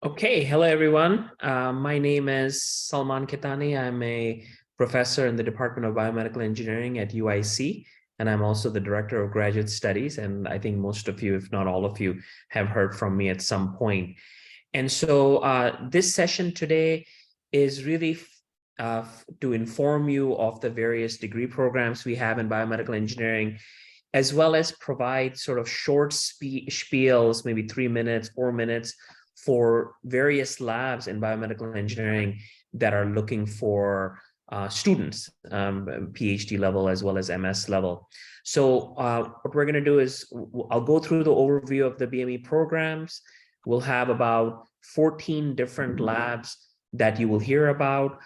Okay, hello everyone. My name is Salman Ketani. I'm a professor in the Department of Biomedical Engineering at UIC, and I'm also the Director of Graduate Studies. And I think most of you, if not all of you, have heard from me at some point. And so this session today is really to inform you of the various degree programs we have in biomedical engineering, as well as provide sort of short spiels, maybe 3 minutes, 4 minutes, for various labs in biomedical engineering that are looking for students, PhD level as well as MS level. So what we're going to do is I'll go through the overview of the BME programs. We'll have about 14 different labs that you will hear about.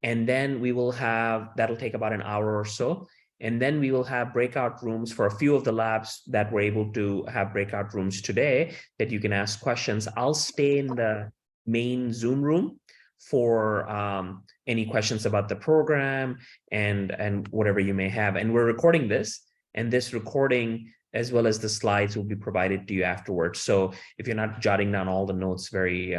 And then we will have, that'll take about an hour or so. And then we will have breakout rooms for a few of the labs that we're able to have breakout rooms today that you can ask questions. I'll stay in the main Zoom room for any questions about the program and whatever you may have. And we're recording this, and this recording, as well as the slides, will be provided to you afterwards. So if you're not jotting down all the notes very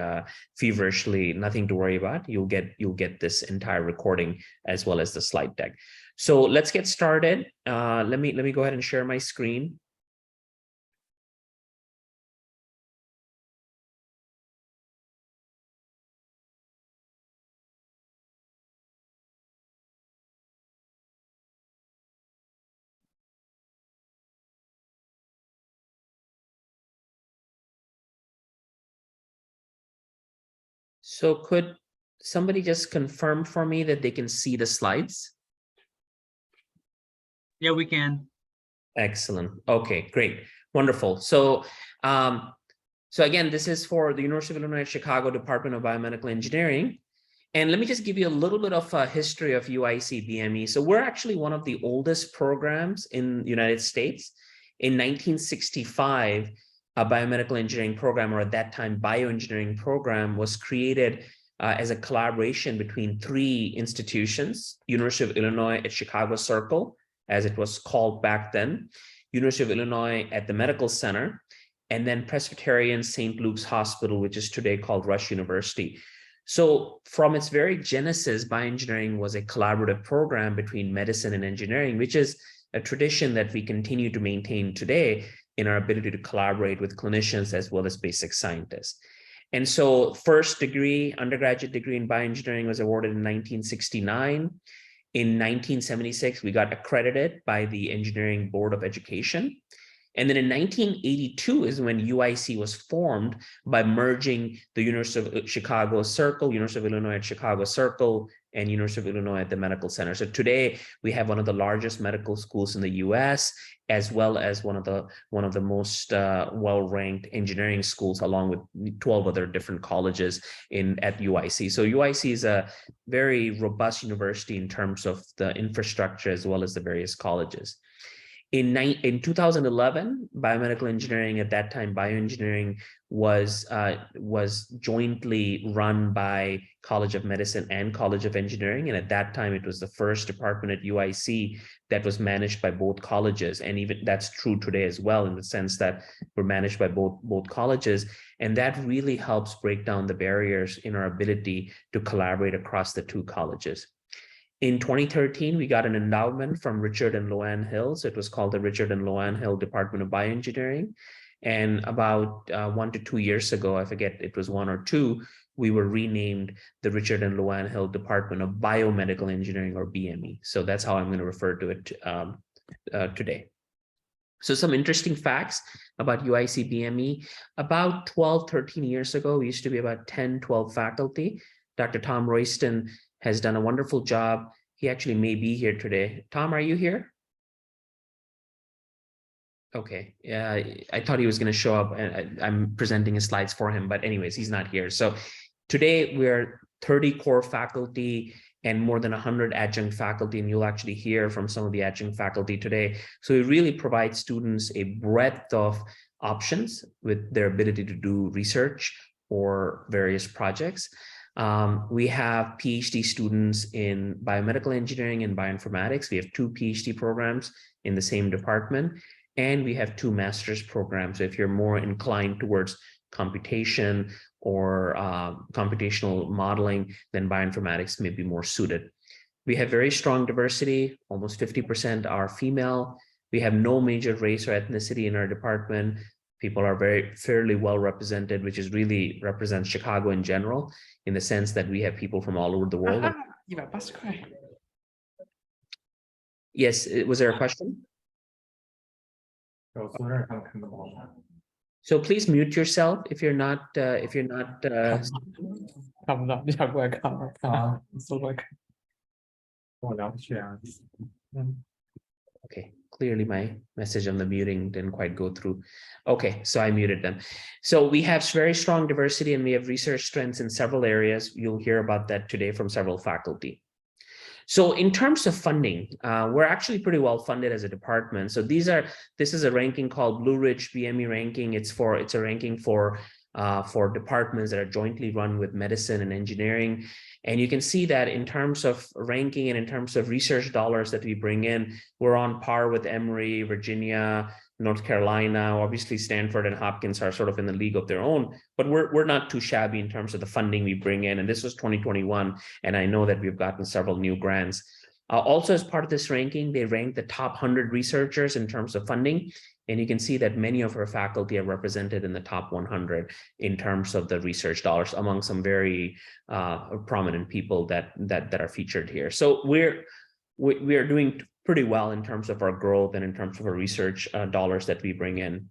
feverishly, nothing to worry about. You'll get this entire recording as well as the slide deck. So let's get started. Let me go ahead and share my screen. So could somebody just confirm for me that they can see the slides? Yeah, we can. Excellent. Okay, great. Wonderful. So again, this is for the University of Illinois at Chicago Department of Biomedical Engineering. And let me just give you a little bit of a history of UIC BME. So we're actually one of the oldest programs in the United States. In 1965, a biomedical engineering program, or at that time bioengineering program, was created as a collaboration between three institutions: University of Illinois at Chicago Circle, as it was called back then, University of Illinois at the Medical Center, and then Presbyterian St. Luke's Hospital, which is today called Rush University. So from its very genesis, bioengineering was a collaborative program between medicine and engineering, which is a tradition that we continue to maintain today in our ability to collaborate with clinicians as well as basic scientists. And so first degree, undergraduate degree in bioengineering was awarded in 1969. In 1976, we got accredited by the Engineering Board of Education. And then in 1982 is when UIC was formed by merging the University of Chicago Circle, University of Illinois at Chicago Circle, and University of Illinois at the Medical Center. So today we have one of the largest medical schools in the US, as well as one of the most well-ranked engineering schools, along with 12 other different colleges at UIC. So UIC is a very robust university in terms of the infrastructure as well as the various colleges. In 2011, biomedical engineering, at that time, bioengineering was jointly run by College of Medicine and College of Engineering. And at that time, it was the first department at UIC that was managed by both colleges. And even that's true today as well, in the sense that we're managed by both colleges. And that really helps break down the barriers in our ability to collaborate across the two colleges. In 2013, we got an endowment from Richard and Loanne Hill. So it was called the Richard and Loanne Hill Department of Bioengineering. And about 1 to 2 years ago, I forget, it was 1 or 2, we were renamed the Richard and Loanne Hill Department of Biomedical Engineering, or BME. So that's how I'm going to refer to it today. So some interesting facts about UIC BME. About 12, 13 years ago, we used to be about 10, 12 faculty. Dr. Tom Royston has done a wonderful job. He actually may be here today. Tom, are you here? Okay, I thought he was going to show up, and I'm presenting his slides for him, but anyways, he's not here. So today we're 30 core faculty and more than 100 adjunct faculty, and you'll actually hear from some of the adjunct faculty today. So we really provide students a breadth of options with their ability to do research or various projects. We have PhD students in biomedical engineering and bioinformatics. We have 2 PhD programs in the same department, and we have 2 master's programs. So if you're more inclined towards computation or computational modeling, then bioinformatics may be more suited. We have very strong diversity. Almost 50% are female. We have no major race or ethnicity in our department. People are fairly well represented, which is really represents Chicago in general, in the sense that we have people from all over the world. Yes, was there a question? So please mute yourself if you're not Okay, clearly my message on the muting didn't quite go through. Okay, so I muted them. So we have very strong diversity and we have research strengths in several areas. You'll hear about that today from several faculty. So in terms of funding, we're actually pretty well funded as a department. So this is a ranking called Blue Ridge BME ranking. It's a ranking for departments that are jointly run with medicine and engineering. And you can see that in terms of ranking and in terms of research dollars that we bring in, we're on par with Emory, Virginia, North Carolina. Obviously, Stanford and Hopkins are sort of in the league of their own, but we're not too shabby in terms of the funding we bring in. And this was 2021, and I know that we've gotten several new grants. Also, as part of this ranking, they ranked the top 100 researchers in terms of funding. And you can see that many of our faculty are represented in the top 100 in terms of the research dollars among some very prominent people that are featured here. So we are doing pretty well in terms of our growth and in terms of our research dollars that we bring in.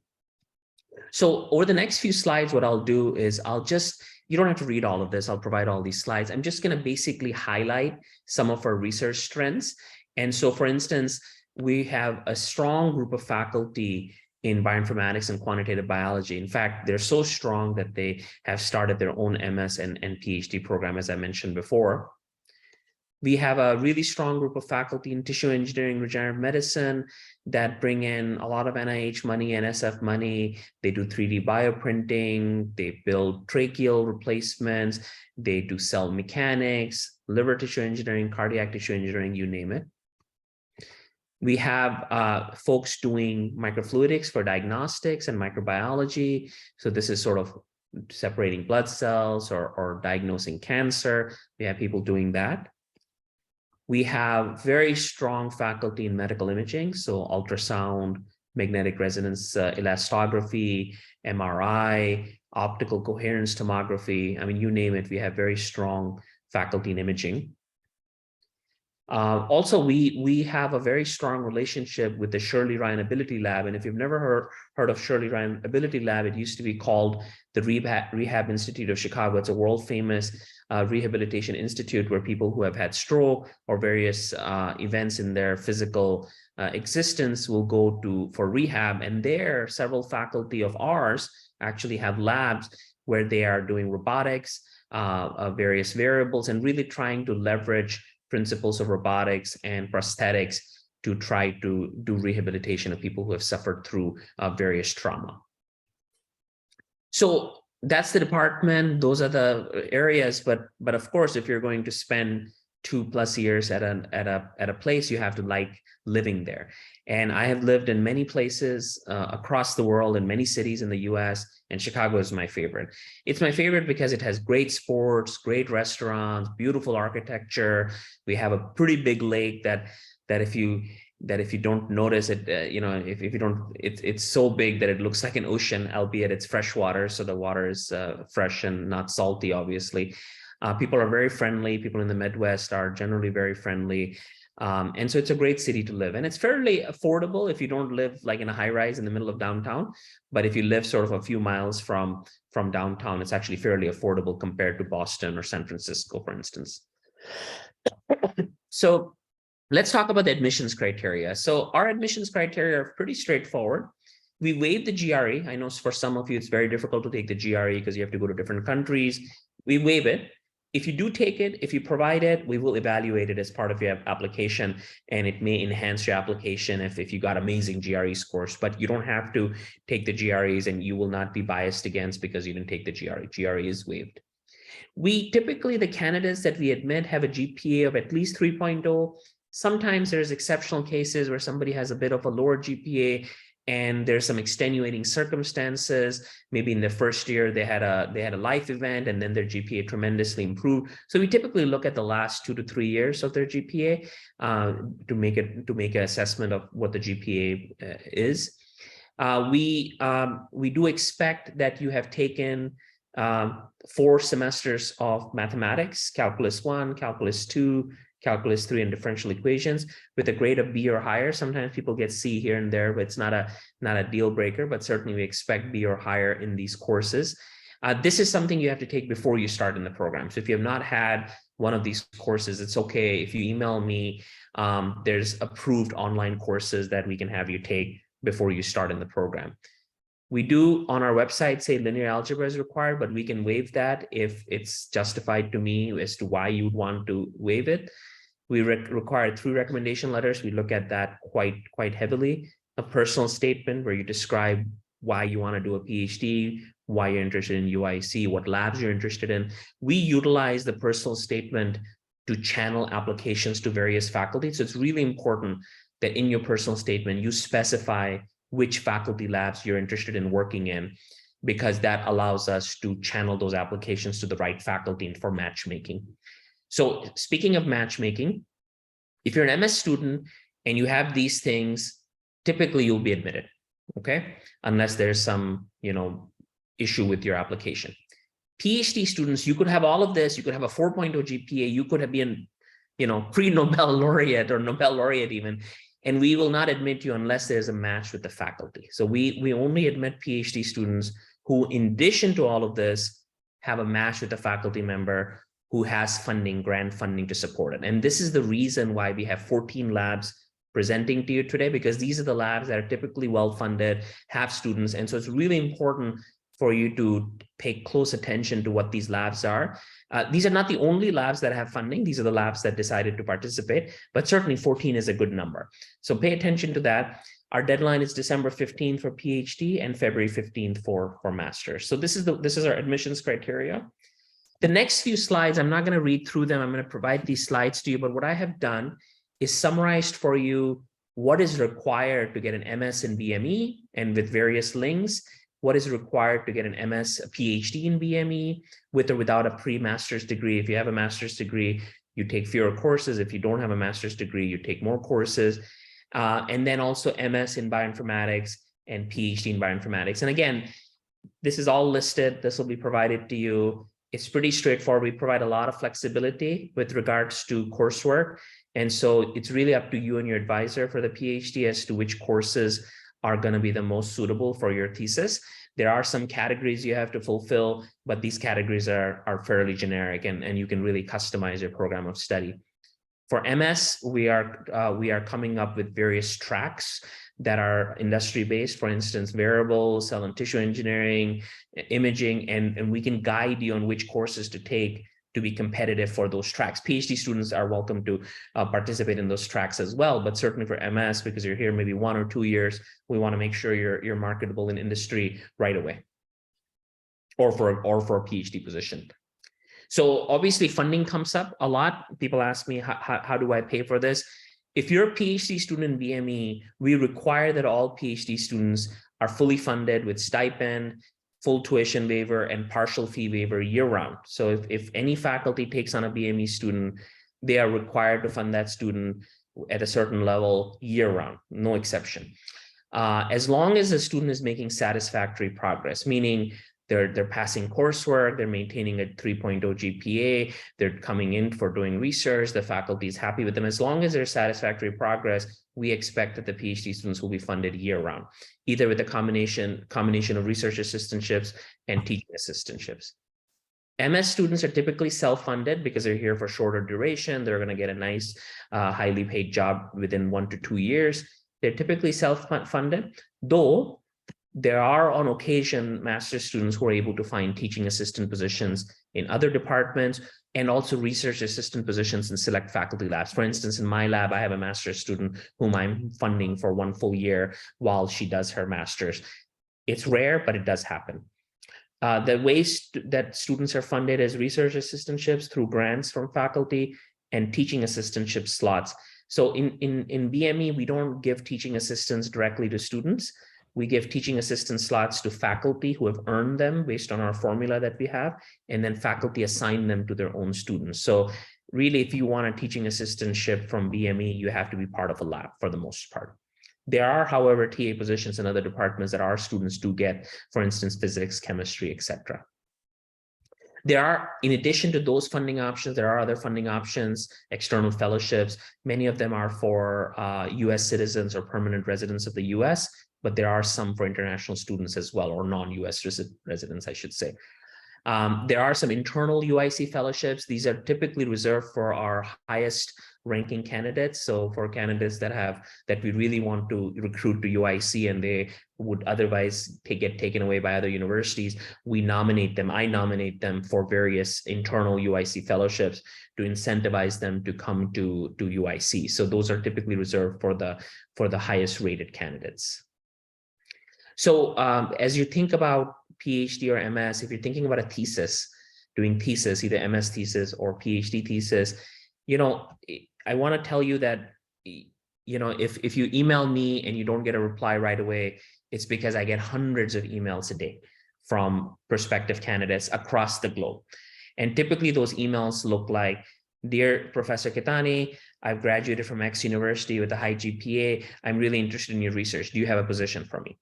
So over the next few slides, what I'll do is you don't have to read all of this. I'll provide all these slides. I'm just going to basically highlight some of our research strengths. And so, for instance, we have a strong group of faculty in bioinformatics and quantitative biology. In fact, they're so strong that they have started their own MS and PhD program, as I mentioned before. We have a really strong group of faculty in tissue engineering, regenerative medicine that bring in a lot of NIH money, NSF money. They do 3D bioprinting, they build tracheal replacements, they do cell mechanics, liver tissue engineering, cardiac tissue engineering, you name it. We have folks doing microfluidics for diagnostics and microbiology. So this is sort of separating blood cells or diagnosing cancer. We have people doing that. We have very strong faculty in medical imaging, so ultrasound, magnetic resonance elastography, MRI, optical coherence tomography. I mean, you name it, we have very strong faculty in imaging. Also, we have a very strong relationship with the Shirley Ryan Ability Lab. And if you've never heard of Shirley Ryan Ability Lab, it used to be called the Rehab Institute of Chicago. It's a world famous rehabilitation institute where people who have had stroke or various events in their physical existence will go for rehab. And there, several faculty of ours actually have labs where they are doing robotics, various variables, and really trying to leverage principles of robotics and prosthetics to try to do rehabilitation of people who have suffered through various trauma. So that's the department. Those are the areas. But of course, if you're going to spend 2+ years at a place, you have to like living there. And I have lived in many places across the world, in many cities in the US, and Chicago is my favorite. It's my favorite because it has great sports, great restaurants, beautiful architecture. We have a pretty big lake that if you don't notice it, if you don't, it's so big that it looks like an ocean, albeit it's fresh water. So the water is fresh and not salty, obviously. People are very friendly. People in the Midwest are generally very friendly. And so it's a great city to live. And it's fairly affordable if you don't live like in a high rise in the middle of downtown. But if you live sort of a few miles from downtown, it's actually fairly affordable compared to Boston or San Francisco, for instance. So let's talk about the admissions criteria. So our admissions criteria are pretty straightforward. We waive the GRE. I know for some of you, it's very difficult to take the GRE because you have to go to different countries. We waive it. If you do take it, if you provide it, we will evaluate it as part of your application, and it may enhance your application if you got amazing GRE scores, but you don't have to take the GREs and you will not be biased against because you didn't take the GRE. GRE is waived. We typically, the candidates that we admit have a GPA of at least 3.0. Sometimes there's exceptional cases where somebody has a bit of a lower GPA, and there's some extenuating circumstances. Maybe in the first year they had a life event, and then their GPA tremendously improved. So we typically look at the last 2 to 3 years of their GPA to make an assessment of what the GPA is. We do expect that you have taken 4 semesters of mathematics, Calculus 1, Calculus 2, Calculus 3, and differential equations with a grade of B or higher. Sometimes people get C here and there, but it's not a deal breaker, but certainly we expect B or higher in these courses. This is something you have to take before you start in the program. So if you have not had one of these courses, it's okay. If you email me, there's approved online courses that we can have you take before you start in the program. We do on our website say linear algebra is required, but we can waive that if it's justified to me as to why you would want to waive it. We require 3 recommendation letters. We look at that quite heavily. A personal statement where you describe why you want to do a PhD, why you're interested in UIC, what labs you're interested in. We utilize the personal statement to channel applications to various faculties. So it's really important that in your personal statement, you specify which faculty labs you're interested in working in, because that allows us to channel those applications to the right faculty for matchmaking. So speaking of matchmaking, if you're an MS student and you have these things, typically you'll be admitted, okay? Unless there's some, issue with your application. PhD students, you could have all of this, you could have a 4.0 GPA, you could have been, pre-Nobel laureate or Nobel laureate even, and we will not admit you unless there's a match with the faculty. So we only admit PhD students who, in addition to all of this, have a match with a faculty member who has funding, grant funding to support it. And this is the reason why we have 14 labs presenting to you today, because these are the labs that are typically well-funded, have students. And so it's really important for you to pay close attention to what these labs are. These are not the only labs that have funding. These are the labs that decided to participate, but certainly 14 is a good number. So pay attention to that. Our deadline is December 15th for PhD and February 15th for master's. So this is our admissions criteria. The next few slides, I'm not going to read through them. I'm going to provide these slides to you, but what I have done is summarized for you what is required to get an MS in BME, and with various links, what is required to get an MS, a PhD in BME, with or without a pre-master's degree. If you have a master's degree, you take fewer courses. If you don't have a master's degree, you take more courses. And then also MS in bioinformatics and PhD in bioinformatics. And again, this is all listed. This will be provided to you. It's pretty straightforward. We provide a lot of flexibility with regards to coursework. And so it's really up to you and your advisor for the PhD as to which courses are going to be the most suitable for your thesis. There are some categories you have to fulfill, but these categories are fairly generic, and you can really customize your program of study. For MS, we are coming up with various tracks that are industry-based, for instance, variable, cell and tissue engineering, imaging, and we can guide you on which courses to take to be competitive for those tracks. PhD students are welcome to participate in those tracks as well, but certainly for MS, because you're here maybe 1 or 2 years, we want to make sure you're marketable in industry right away, or for a PhD position. So obviously funding comes up a lot. People ask me, how do I pay for this? If you're a PhD student in BME, we require that all PhD students are fully funded with stipend, full tuition waiver, and partial fee waiver year-round. So if any faculty takes on a BME student, they are required to fund that student at a certain level year-round, no exception. As long as the student is making satisfactory progress, meaning they're passing coursework, they're maintaining a 3.0 GPA, they're coming in for doing research, the faculty is happy with them. As long as there's satisfactory progress, we expect that the PhD students will be funded year-round, either with a combination of research assistantships and teaching assistantships. MS students are typically self-funded because they're here for shorter duration. They're going to get a nice, highly paid job within 1 to 2 years. They're typically self-funded, though there are on occasion master's students who are able to find teaching assistant positions in other departments, and also research assistant positions in select faculty labs. For instance, in my lab, I have a master's student whom I'm funding for 1 full year while she does her master's. It's rare, but it does happen. The ways that students are funded is research assistantships through grants from faculty and teaching assistantship slots. So in BME, we don't give teaching assistants directly to students. we give teaching assistant slots to faculty who have earned them based on our formula that we have, and then faculty assign them to their own students. So really, if you want a teaching assistantship from BME, you have to be part of a lab for the most part. There are, however, TA positions in other departments that our students do get, for instance, physics, chemistry, etc. There are, in addition to those funding options, there are other funding options, external fellowships. Many of them are for US citizens or permanent residents of the US, but there are some for international students as well, or non-US residents, I should say. There are some internal UIC fellowships. These are typically reserved for our highest ranking candidates. So for candidates that we really want to recruit to UIC and they would otherwise get taken away by other universities, we nominate them. I nominate them for various internal UIC fellowships to incentivize them to come to UIC. So those are typically reserved for the highest rated candidates. So as you think about PhD or MS, if you're thinking about a thesis, doing thesis, either MS thesis or PhD thesis, I want to tell you that, if you email me and you don't get a reply right away, it's because I get hundreds of emails a day from prospective candidates across the globe. And typically those emails look like, "Dear Professor Ketani, I've graduated from X university with a high GPA. I'm really interested in your research. Do you have a position for me?"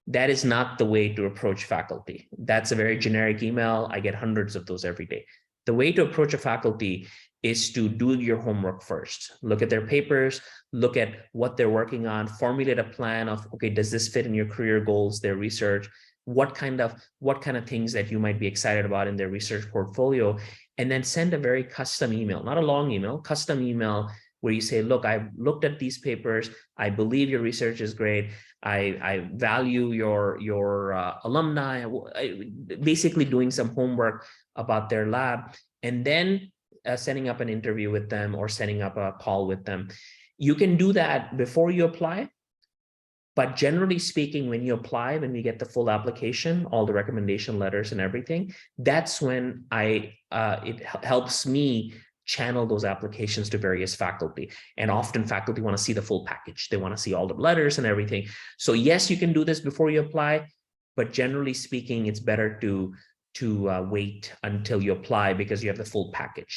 That is not the way to approach faculty. That's a very generic email. I get hundreds of those every day. The way to approach a faculty is to do your homework first. Look at their papers, look at what they're working on, formulate a plan of, okay, does this fit in your career goals, their research? What kind of things that you might be excited about in their research portfolio, and then send a very custom email, not a long email, custom email where you say, "Look, I've looked at these papers. I believe your research is great. I value your alumni," basically doing some homework about their lab, and then setting up an interview with them or setting up a call with them. You can do that before you apply. But generally speaking, when you apply, when we get the full application, all the recommendation letters and everything, that's when it helps me channel those applications to various faculty. And often faculty want to see the full package. They want to see all the letters and everything. So yes, you can do this before you apply, but generally speaking, it's better to wait until you apply because you have the full package.